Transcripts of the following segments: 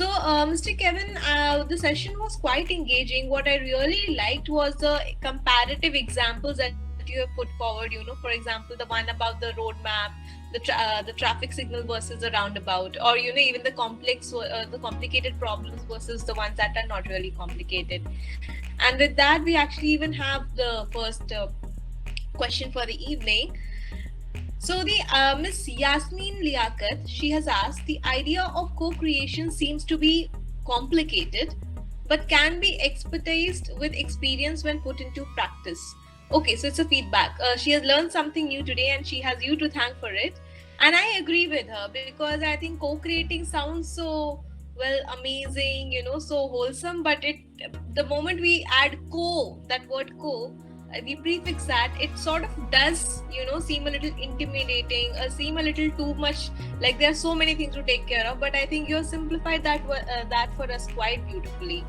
Mr. Kevin, the session was quite engaging. What I really liked was the comparative examples that you have put forward. For example, the one about the roadmap, the traffic signal versus the roundabout, or even the complicated problems versus the ones that are not really complicated. And with that, we actually even have the first question for the evening. So the Miss Yasmin Liaquat, she has asked, the idea of co-creation seems to be complicated, but can be expertised with experience when put into practice. Okay, so it's a feedback. She has learned something new today, and she has you to thank for it. And I agree with her, because I think co-creating sounds so amazing, so wholesome. But the moment we add that word co, we prefix that, it sort of does seem a little intimidating, seem a little too much, like there are so many things to take care of. But I think you have simplified that for us quite beautifully.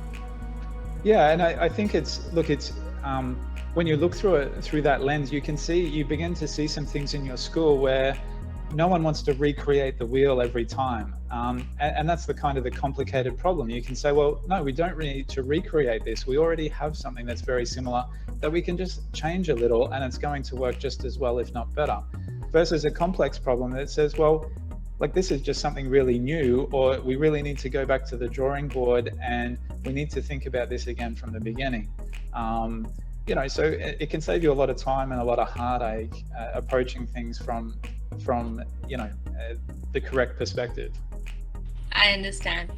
Yeah, and I think it's when you look through that lens, you begin to see some things in your school where no one wants to recreate the wheel every time, and that's the complicated problem. You can say, well, no, we don't really need to recreate this. We already have something that's very similar that we can just change a little, and it's going to work just as well, if not better. Versus a complex problem that says, well, like, this is just something really new, or we really need to go back to the drawing board and we need to think about this again from the beginning. So it can save you a lot of time and a lot of heartache approaching things from the correct perspective. I understand.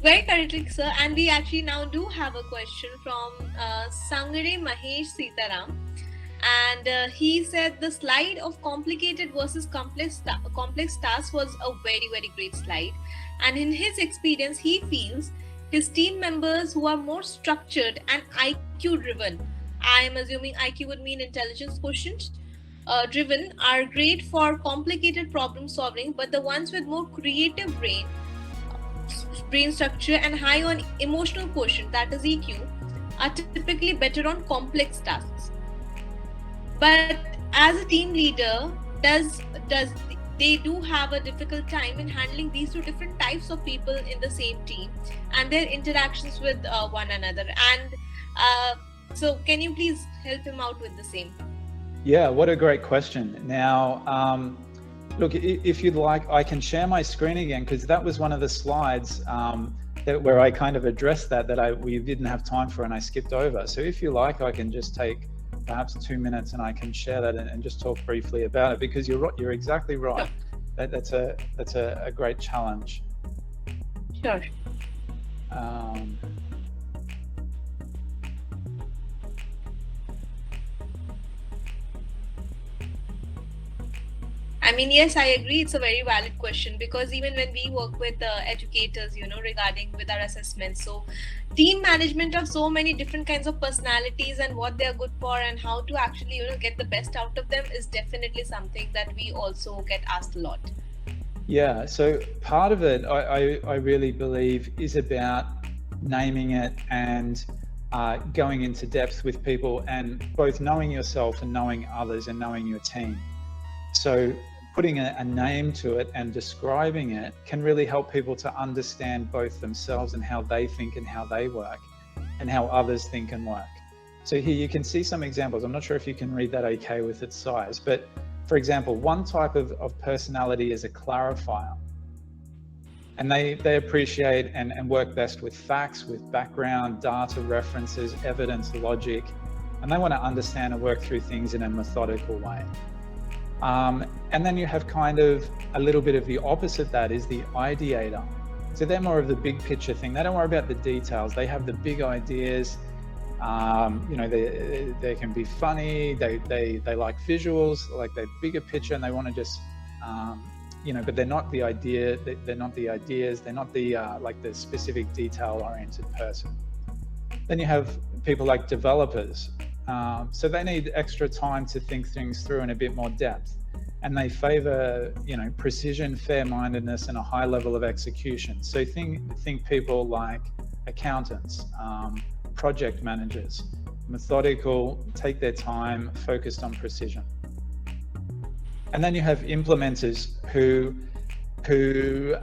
Very correctly, sir. And we actually now do have a question from Sangare Mahesh Sitaram. And he said the slide of complicated versus complex tasks was a very, very great slide. And in his experience, he feels his team members who are more structured and IQ driven, I am assuming IQ would mean intelligence quotient, driven, are great for complicated problem solving, but the ones with more creative brain structure and high on emotional quotient, that is EQ, are typically better on complex tasks. But as a team leader, does they do have a difficult time in handling these two different types of people in the same team and their interactions with one another? And so can you please help him out with the same? Yeah, what a great question. Now, look, if you'd like, I can share my screen again, because that was one of the slides where I kind of addressed that we didn't have time for and I skipped over. So if you like, I can just take perhaps 2 minutes and I can share that and just talk briefly about it, because you're exactly right. That's a great challenge. Sure. I mean, yes, I agree. It's a very valid question, because even when we work with educators, regarding with our assessments, so team management of so many different kinds of personalities and what they're good for and how to actually, get the best out of them is definitely something that we also get asked a lot. Yeah, so part of it, I really believe, is about naming it and going into depth with people, and both knowing yourself and knowing others and knowing your team. So putting a name to it and describing it can really help people to understand both themselves and how they think and how they work and how others think and work. So here you can see some examples. I'm not sure if you can read that okay with its size, but for example, one type of personality is a clarifier. And they appreciate and work best with facts, with background, data, references, evidence, logic, and they want to understand and work through things in a methodical way. And then you have kind of a little bit of the opposite, that is the ideator. So they're more of the big picture thing. They don't worry about the details. They have the big ideas. They can be funny. They like visuals, like the bigger picture, and they want to just, but they're not the idea. They're not the ideas. They're not the like the specific detail-oriented person. Then you have people like developers. So they need extra time to think things through in a bit more depth, and they favor, precision, fair-mindedness, and a high level of execution. So think people like accountants, project managers, methodical, take their time, focused on precision. And then you have implementers who who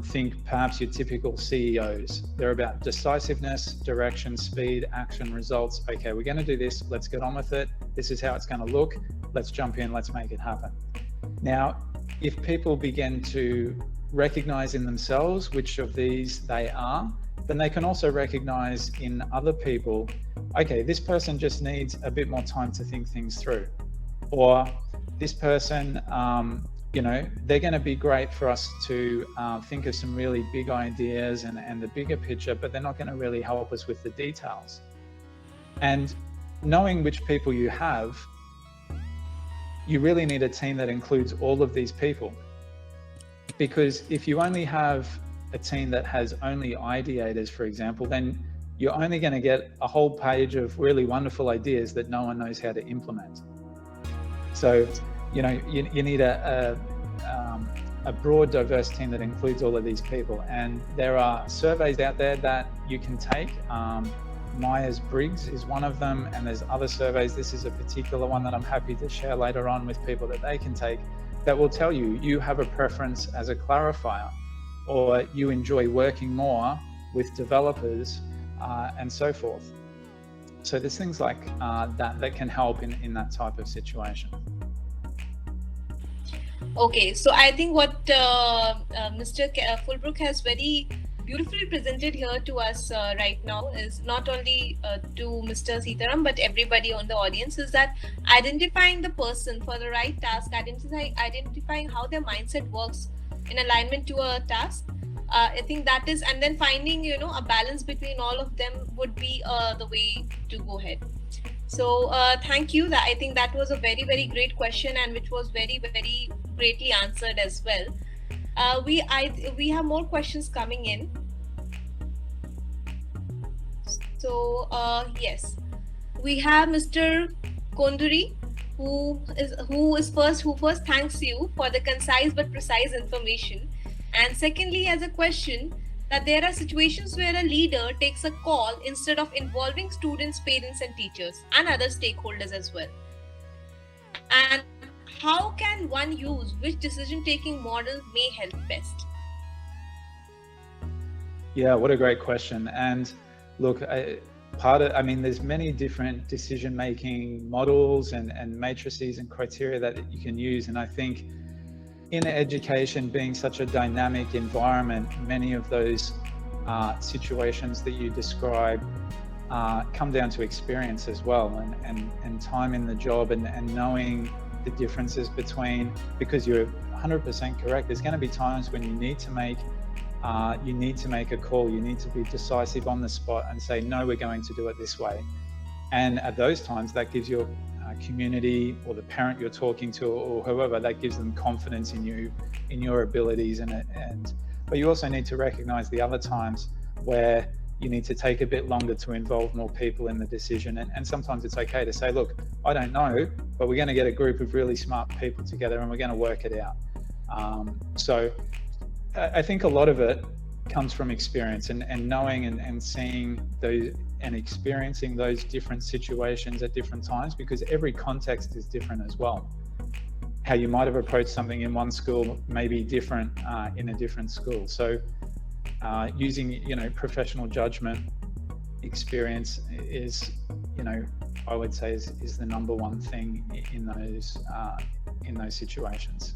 think perhaps your typical CEOs. They're about decisiveness, direction, speed, action, results. Okay, we're going to do this. Let's get on with it. This is how it's going to look. Let's jump in. Let's make it happen. Now, if people begin to recognize in themselves which of these they are, then they can also recognize in other people, okay, this person just needs a bit more time to think things through. Or this person, they're going to be great for us to think of some really big ideas and the bigger picture, but they're not going to really help us with the details. And knowing which people you have, you really need a team that includes all of these people. Because if you only have a team that has only ideators, for example, then you're only going to get a whole page of really wonderful ideas that no one knows how to implement. So, you need a broad, diverse team that includes all of these people. And there are surveys out there that you can take. Myers-Briggs is one of them, and there's other surveys. This is a particular one that I'm happy to share later on with people that they can take, that will tell you have a preference as a clarifier, or you enjoy working more with developers and so forth. So there's things like that can help in that type of situation. Okay, so I think what Mr. Fullbrook has very beautifully presented here to us right now is not only to Mr. Sitaram, but everybody on the audience, is that identifying the person for the right task, identifying how their mindset works in alignment to a task. I think that is, and then finding, a balance between all of them would be the way to go ahead. So thank you. I think that was a very, very great question, and which was very, very greatly answered as well. We have more questions coming in. So yes, we have Mr. Konduri, who first thanks you for the concise but precise information, and secondly has a question that there are situations where a leader takes a call instead of involving students, parents, and teachers and other stakeholders as well. And how can one use which decision-taking model may help best? Yeah, what a great question. And look, there's many different decision-making models and matrices and criteria that you can use. And I think in education being such a dynamic environment, many of those situations that you describe come down to experience as well, and time in the job, and knowing the differences between, because you're 100% correct, there's going to be times when you need to make a call, you need to be decisive on the spot and say, no, we're going to do it this way. And at those times, that gives your community or the parent you're talking to or whoever, that gives them confidence in you, in your abilities, but you also need to recognize the other times where you need to take a bit longer to involve more people in the decision. And sometimes it's okay to say, look, I don't know, but we're going to get a group of really smart people together and we're going to work it out. So I think a lot of it comes from experience and knowing and seeing those and experiencing those different situations at different times, because every context is different as well. How you might have approached something in one school may be different in a different school. So using, professional judgment, experience is, I would say is the number one thing in those situations.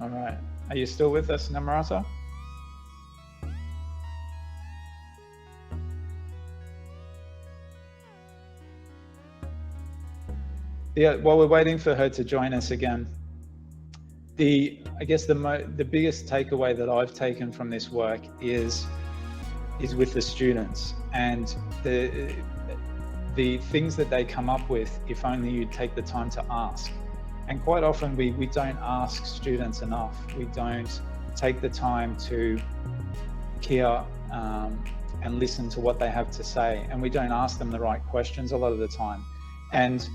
All right. Are you still with us, Namrata? Yeah, while we're waiting for her to join us again, I guess the biggest takeaway that I've taken from this work is with the students and the things that they come up with, if only you take the time to ask. And quite often we don't ask students enough. We don't take the time to hear and listen to what they have to say. And we don't ask them the right questions a lot of the time. And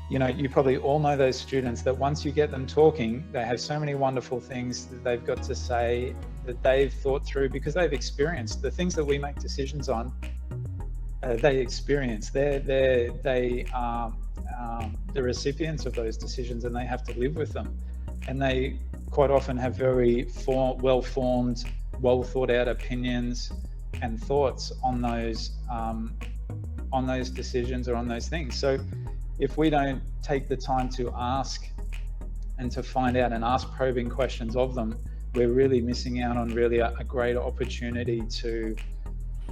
you probably all know those students that once you get them talking, they have so many wonderful things that they've got to say that they've thought through because they've experienced the things that we make decisions on. They experience. They are the recipients of those decisions, and they have to live with them. And they quite often have very well-formed, well-thought-out opinions and thoughts on those decisions or on those things. So if we don't take the time to ask and to find out and ask probing questions of them, we're really missing out on really a great opportunity to,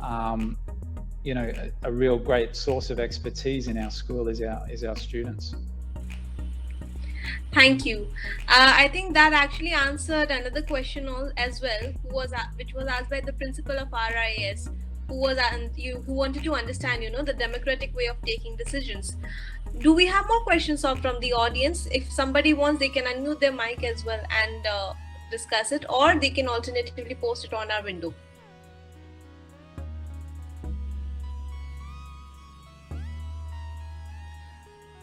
a real great source of expertise in our school is our students. Thank you. I think that actually answered another question as well, which was asked by the principal of RIS, who wanted to understand, the democratic way of taking decisions. Do we have more questions from the audience? If somebody wants, they can unmute their mic as well and discuss it, or they can alternatively post it on our window.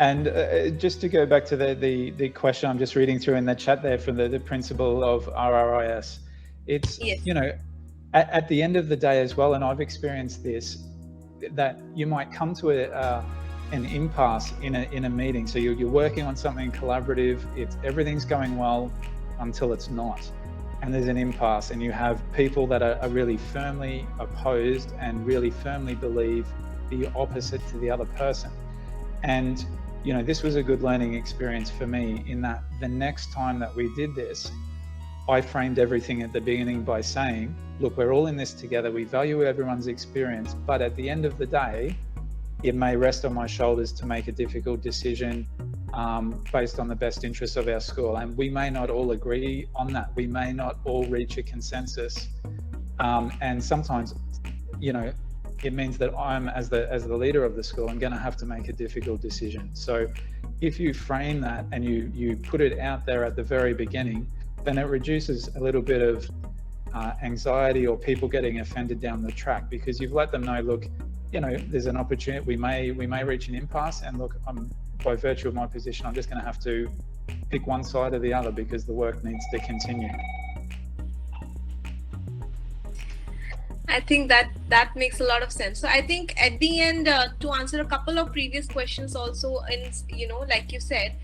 And just to go back to the question I'm just reading through in the chat there from the principal of RRIS, it's, yes. At the end of the day as well, and I've experienced this, that you might come to an impasse in a meeting. So you're working on something collaborative, everything's going well until it's not. And there's an impasse, and you have people that are really firmly opposed and really firmly believe the opposite to the other person. And this was a good learning experience for me, in that the next time that we did this, I framed everything at the beginning by saying, look, we're all in this together. We value everyone's experience, but at the end of the day, it may rest on my shoulders to make a difficult decision based on the best interests of our school. And we may not all agree on that. We may not all reach a consensus. And sometimes, it means that I'm, as the leader of the school, I'm going to have to make a difficult decision. So if you frame that and you put it out there at the very beginning, then it reduces a little bit of anxiety or people getting offended down the track, because you've let them know, look, there's an opportunity, we may reach an impasse, and look, by virtue of my position, I'm just going to have to pick one side or the other because the work needs to continue. I think that makes a lot of sense. So I think at the end, to answer a couple of previous questions also, like you said,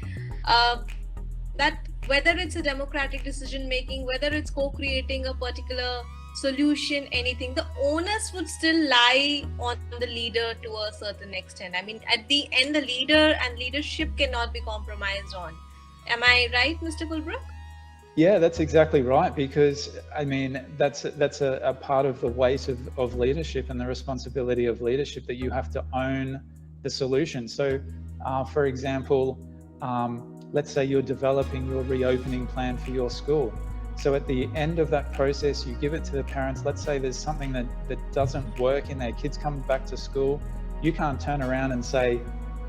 that whether it's a democratic decision making, whether it's co-creating a particular solution, anything, the onus would still lie on the leader to a certain extent. I mean, at the end, the leader and leadership cannot be compromised on. Am I right, Mr. Fullbrook? Yeah, that's exactly right, because I mean, that's a part of the weight of leadership and the responsibility of leadership, that you have to own the solution. So, for example, let's say you're developing your reopening plan for your school. So at the end of that process, you give it to the parents. Let's say there's something that doesn't work in their kids coming back to school. You can't turn around and say,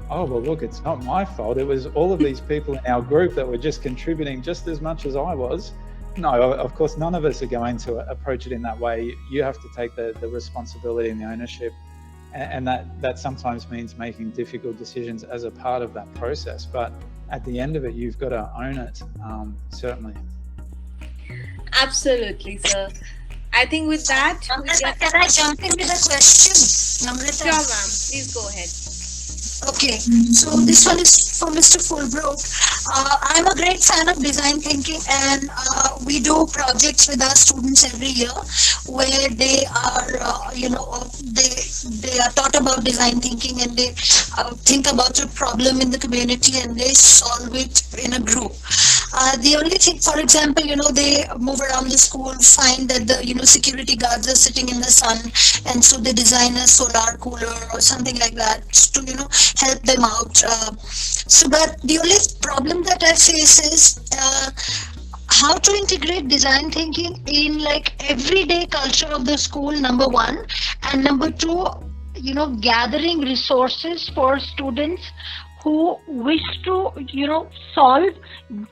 oh, well, look, it's not my fault. It was all of these people in our group that were just contributing just as much as I was. No, of course, none of us are going to approach it in that way. You have to take the responsibility and the ownership. And that sometimes means making difficult decisions as a part of that process. But at the end of it, you've got to own it, certainly. Absolutely, sir. I think with that, can I jump in with a question, Namrata? Sure, ma'am. Please go ahead. Okay, so this one is for Mr. Fullbrook. I'm a great fan of design thinking, and we do projects with our students every year where they are, they are taught about design thinking, and they think about a problem in the community and they solve it in a group. The only thing, for example, they move around the school, find that the security guards are sitting in the sun, and so they design a solar cooler or something like that to help them out. But the only problem that I face is how to integrate design thinking in everyday culture of the school, number one, and number two, gathering resources for students who wish to, solve,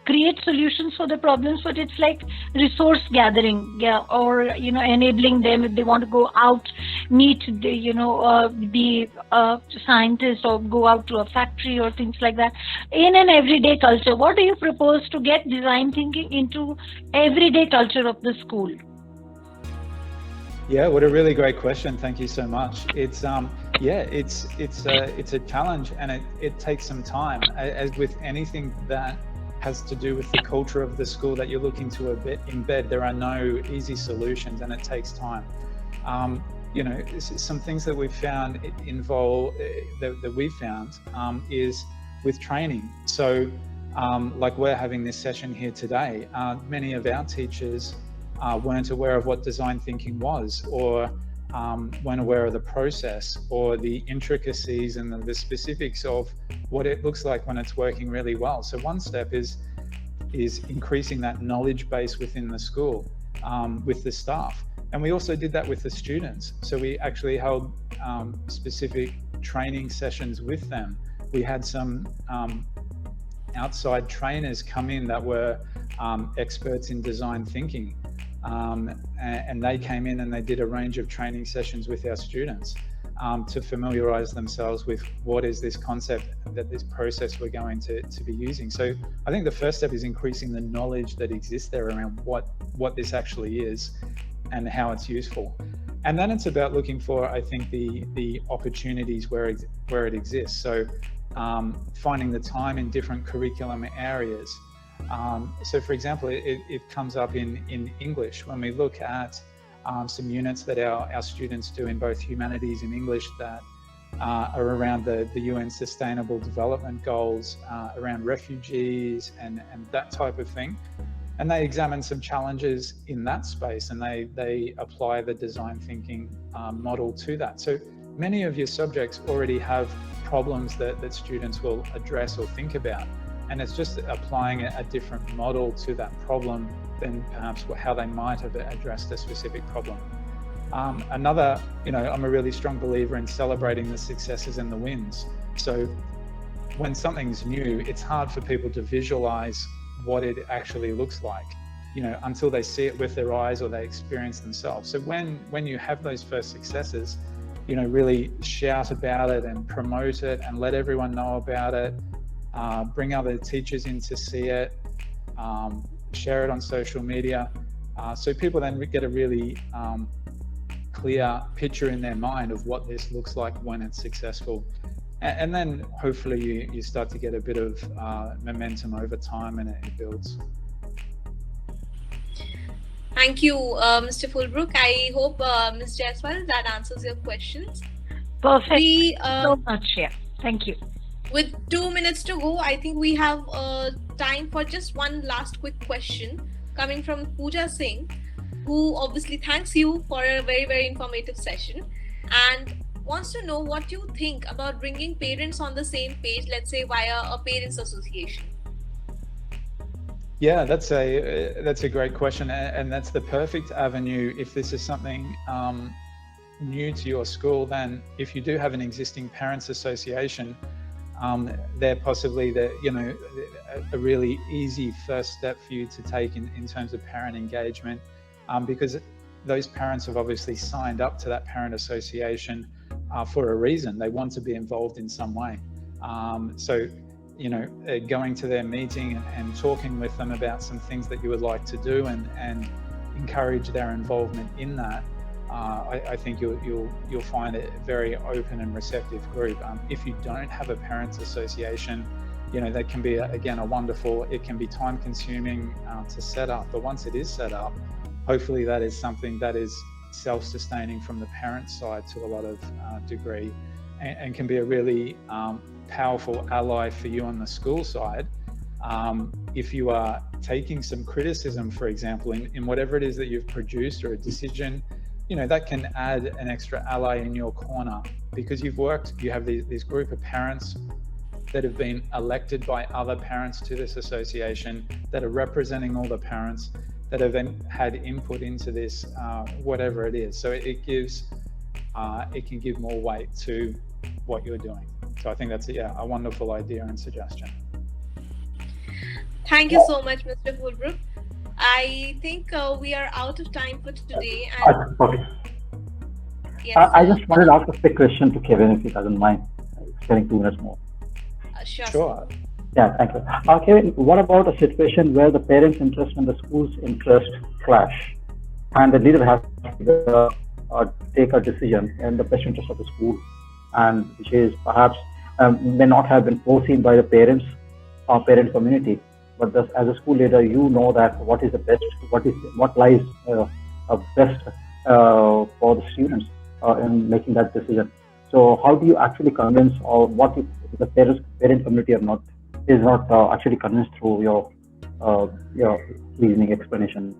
create solutions for the problems, but it's like resource gathering, yeah, or, enabling them if they want to go out, meet the, the scientist, or go out to a factory or things like that in an everyday culture. What do you propose to get design thinking into everyday culture of the school? Yeah, what a really great question. Thank you so much. It's it's a challenge, and it takes some time. As with anything that has to do with the culture of the school that you're looking to embed, there are no easy solutions, and it takes time. Some things that we've found involve that we've found is with training. So, like we're having this session here today, many of our teachers weren't aware of what design thinking was, or weren't aware of the process or the intricacies and the specifics of what it looks like when it's working really well. So one step is increasing that knowledge base within the school with the staff. And we also did that with the students. So we actually held specific training sessions with them. We had some outside trainers come in that were experts in design thinking. And they came in and they did a range of training sessions with our students to familiarize themselves with what is this concept, that this process we're going to be using. So I think the first step is increasing the knowledge that exists there around what this actually is and how it's useful. And then it's about looking for, I think, the opportunities where it exists. So finding the time in different curriculum areas. So for example, it comes up in English when we look at some units that our students do in both humanities and English that are around the UN Sustainable Development Goals, around refugees and that type of thing. And they examine some challenges in that space, and they apply the design thinking model to that. So many of your subjects already have problems that students will address or think about. And it's just applying a different model to that problem than perhaps how they might have addressed a specific problem. I'm a really strong believer in celebrating the successes and the wins. So when something's new, it's hard for people to visualize what it actually looks like, until they see it with their eyes or they experience themselves. So when you have those first successes, really shout about it and promote it and let everyone know about it. Bring other teachers in to see it, share it on social media, so people then get a really clear picture in their mind of what this looks like when it's successful. And then hopefully you start to get a bit of momentum over time, and it builds. Thank you, Mr. Fullbrook. I hope, Ms. Jaiswal, that answers your questions. Perfect. So much, yeah. Thank you. With 2 minutes to go, I think we have time for just one last quick question coming from Pooja Singh, who obviously thanks you for a very, very informative session and wants to know what you think about bringing parents on the same page, let's say via a parents association. Yeah, that's a great question, and that's the perfect avenue if this is something new to your school. Then if you do have an existing parents association, they're possibly a really easy first step for you to take in terms of parent engagement, because those parents have obviously signed up to that parent association for a reason. They want to be involved in some way. So going to their meeting and talking with them about some things that you would like to do and encourage their involvement in that. I think you'll find it a very open and receptive group. If you don't have a parents association, that can be it can be time consuming to set up, but once it is set up, hopefully that is something that is self-sustaining from the parent side to a lot of degree, and can be a really powerful ally for you on the school side. If you are taking some criticism, for example, in whatever it is that you've produced or a decision, that can add an extra ally in your corner, because you have this group of parents that have been elected by other parents to this association, that are representing all the parents, that have had input into this, whatever it is. So it can give more weight to what you're doing. So I think that's a wonderful idea and suggestion. Thank you so much, Mr. Fullbrook. I think we are out of time for today. And Okay. yes, I just wanted to ask a quick question to Kevin, if he doesn't mind spending 2 minutes more. sure. Sure. Yeah, thank you. Kevin, what about a situation where the parents' interest and the school's interest clash, and the leader has to take a decision in the best interest of the school, and which is perhaps may not have been foreseen by the parents or parent community, but as a school leader, you know that what is the best, what lies best for the students in making that decision. So how do you actually convince, or what if the parent community is not actually convinced through your reasoning explanation?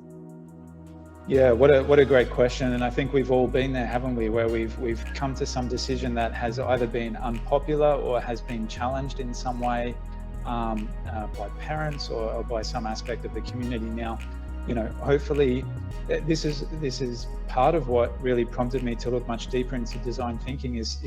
Yeah, what a great question, and I think we've all been there, haven't we? Where we've come to some decision that has either been unpopular or has been challenged in some way by parents or by some aspect of the community. Now, hopefully, this is part of what really prompted me to look much deeper into design thinking. Is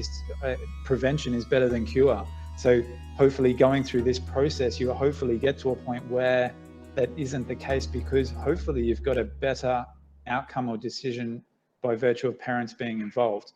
prevention is better than cure. So hopefully, going through this process, you will hopefully get to a point where that isn't the case, because hopefully you've got a better outcome or decision by virtue of parents being involved.